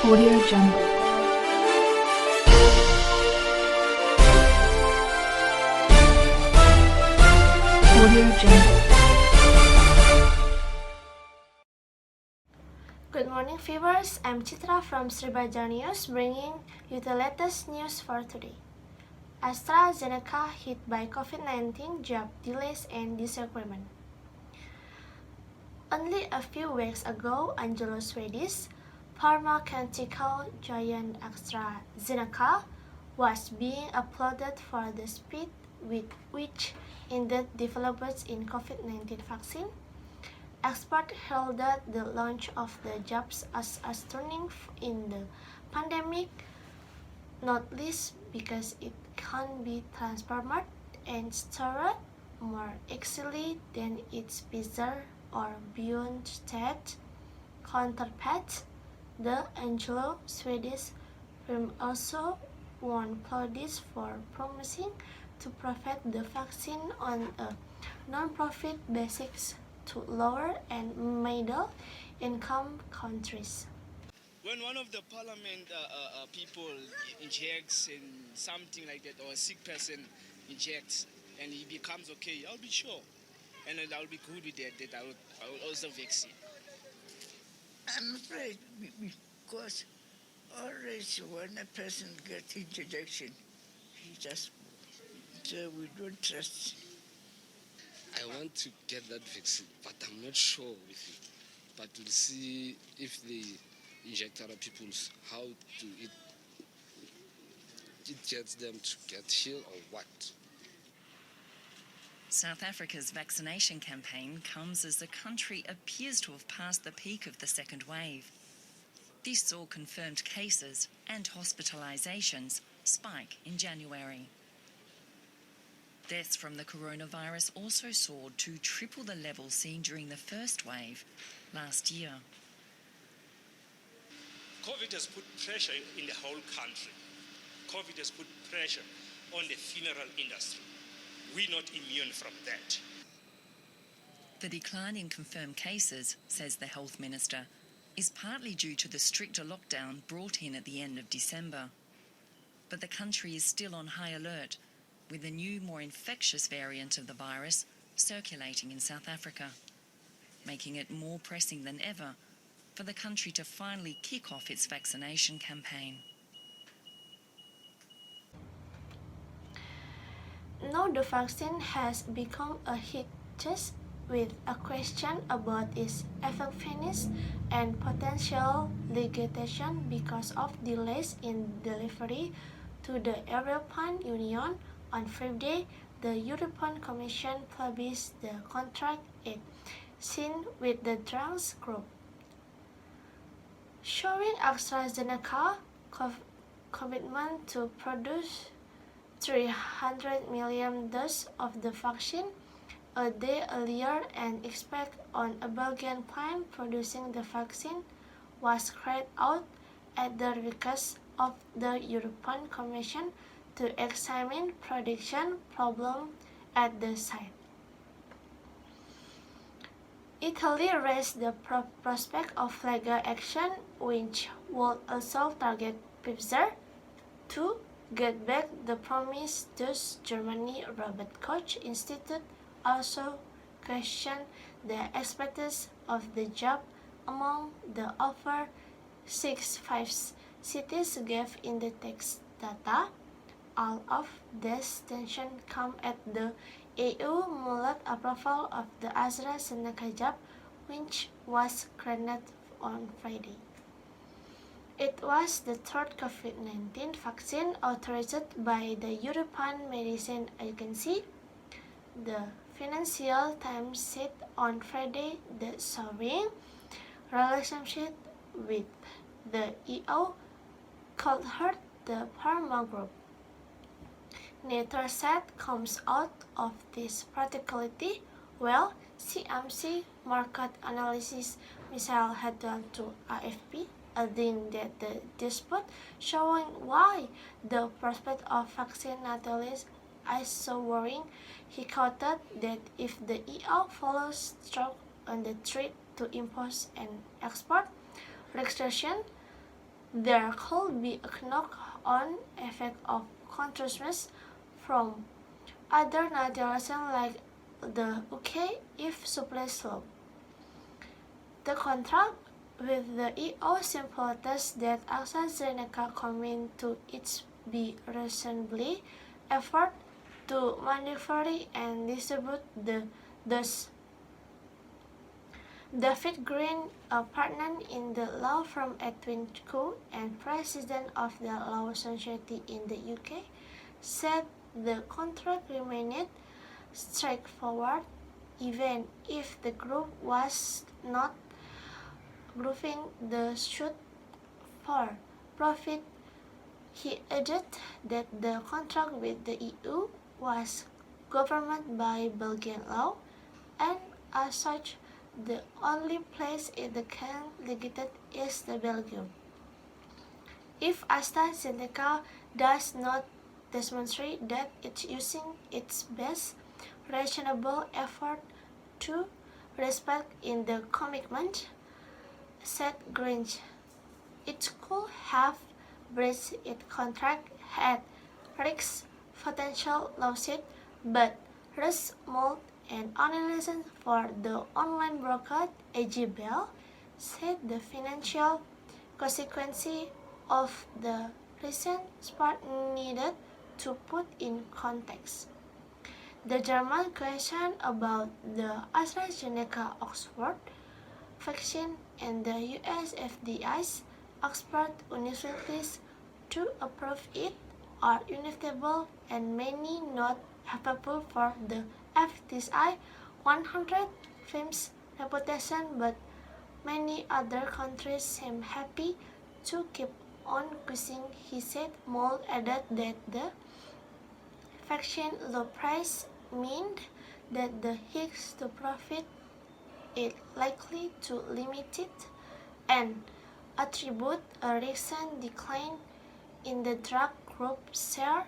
Audio Jungle. Audio Jungle. Good morning viewers, I'm Citra from Sribajar News bringing you the latest news for today. AstraZeneca hit by COVID-19 jab delays and disagreement. Only a few weeks ago, Swedish pharmaceutical giant AstraZeneca was being applauded for the speed with which it developed in COVID-19 vaccine. Experts heralded the launch of the jabs as a turning in the pandemic, not least because it can be transformed and stored more easily than its bizarre or beyond state counterparts. The Swedish firm also won plaudits for promising to provide the vaccine on a non-profit basis to lower and middle income countries. When one of the parliament people injects in something like that, or a sick person injects and he becomes okay, I'll be sure. And I'll be good with that I will also vaccine. I'm afraid because always when a person gets injection, he just, so we don't trust. I want to get that vaccine, but I'm not sure with it. But we'll see if they inject other people's, how to it gets them to get healed or what. South Africa's vaccination campaign comes as the country appears to have passed the peak of the second wave. This saw confirmed cases and hospitalisations spike in January. Deaths from the coronavirus also soared to triple the level seen during the first wave last year. COVID has put pressure in the whole country. COVID has put pressure on the funeral industry. We're not immune from that. The decline in confirmed cases, says the Health Minister, is partly due to the stricter lockdown brought in at the end of December. But the country is still on high alert, with a new, more infectious variant of the virus circulating in South Africa, making it more pressing than ever for the country to finally kick off its vaccination campaign. Now the vaccine has become a hit just with a question about its effectiveness and potential legalization because of delays in delivery to the European Union. On Friday, the European Commission published the contract it signed with the drugs group, showing AstraZeneca commitment to produce 300 million doses of the vaccine a day earlier, and expect on a Belgian plant producing the vaccine was carried out at the request of the European Commission to examine production problems at the site. Italy raised the prospect of legal action, which would also target Pfizer, to get back the promise. Thus, Germany Robert Koch Institute also questioned the expectations of the jab among the over 65 cities gave in the text data. All of this tension come at the EU mullet approval of the AstraZeneca jab, which was granted on Friday. It was the third COVID-19 vaccine authorized by the European Medicines Agency. The Financial Times said on Friday that showing relationship with the EU could hurt the pharma group. Neither side comes out of this particularly well, CMC market analyst Michelle had done to AFP, adding that the dispute showing why the prospect of vaccine natalities is so worrying. He quoted that if the EU follows through on the threat to impose an export restriction, there could be a knock-on effect of consciousness from other nationalizations like the UK if supply slow. The contract with the EU simply tests that AstraZeneca commit to its be reasonably effort to manufacture and distribute the dose. David Green, a partner in the law firm Edwin Co and president of the Law Society in the UK, said the contract remained straightforward even if the group was not grouping the suit for profit. He added that the contract with the EU was governed by Belgian law, and as such, the only place it can litigate is the Belgium. If AstraZeneca does not demonstrate that it's using its best reasonable effort to respect in the commitment, said Grange, it could have breached its contract at risk potential lawsuit, but risk more an analyst for the online broker AG Bell said the financial consequences of the recent spot needed to put in context. The German question about the AstraZeneca Oxford vaccine and the US FDA's expert universities to approve it are inevitable and many not helpful for the FDA's 100 films reputation, but many other countries seem happy to keep on pushing, he said. Moll added that the vaccine low price means that the hits to profit is likely to limit it, and attribute a recent decline in the drug group share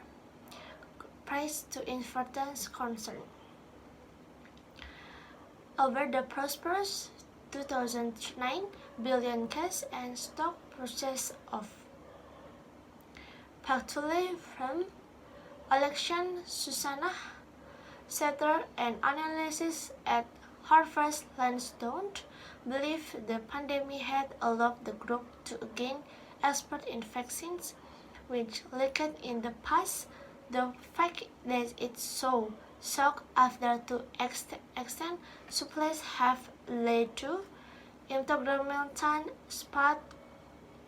price to importance concern over the prosperous 2009 billion cash and stock purchase of Perhotelan from election. Susanna Setter, an analyst at Harvard Lansdowne, believe the pandemic had allowed the group to gain expert in vaccines, which leaked in the past. The fact that it's so shock after to extent supplies have led to intergovernmental spot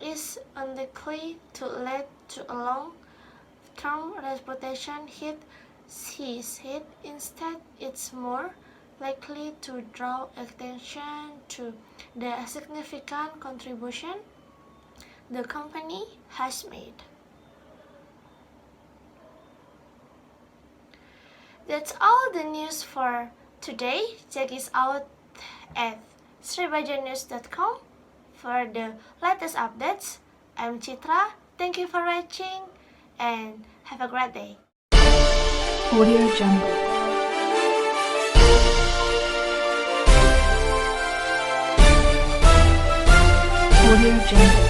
is unlikely to lead to a long-term reputation hit, she said. Instead, it's more likely to draw attention to the significant contribution the company has made. That's all the news for today. Check us out at sribajanews.com for the latest updates. I'm Citra. Thank you for watching and have a great day. Audio Jungle. Audio Jungle.